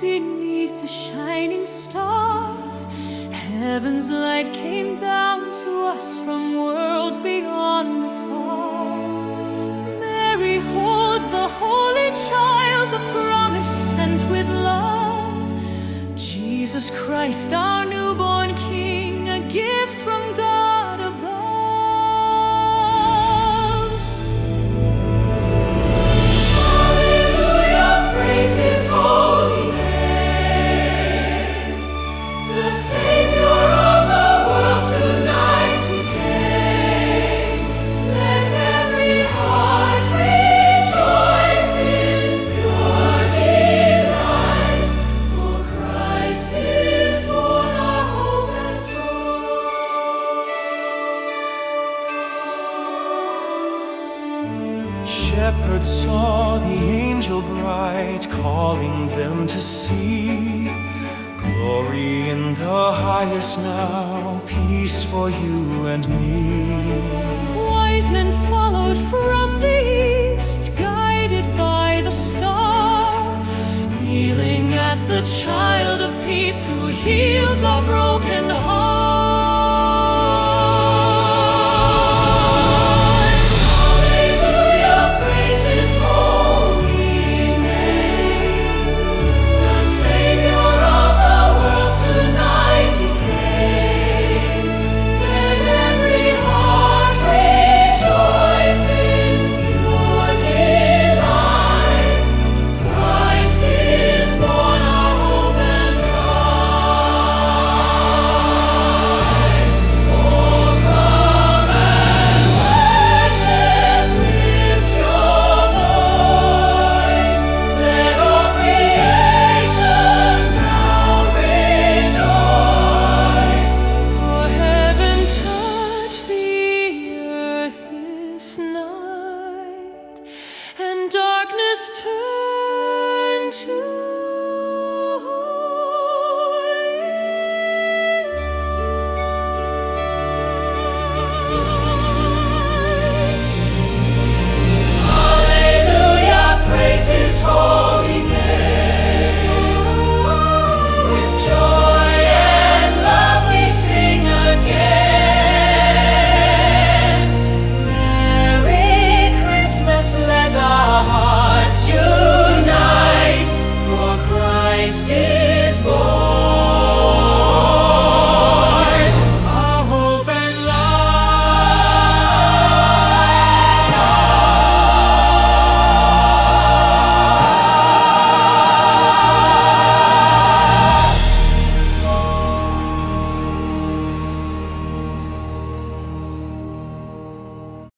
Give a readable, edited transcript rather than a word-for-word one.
beneath the shining star. Heaven's light came down to us from worlds beyond afar. Mary holds the holy child, the promise sent with love. Jesus Christ, our newborn King, a gift from God above. Alleluia, praise His holy name. The Savior of the world tonight He came. Let every heart rejoice in pure delight, for Christ is born, our hope and joy. Shepherds saw the angel bright, calling them to see. Glory in the highest now, peace for you and me. Wise men followed from the east, guided by the star, kneeling at the child of peace who heals our broken hearts.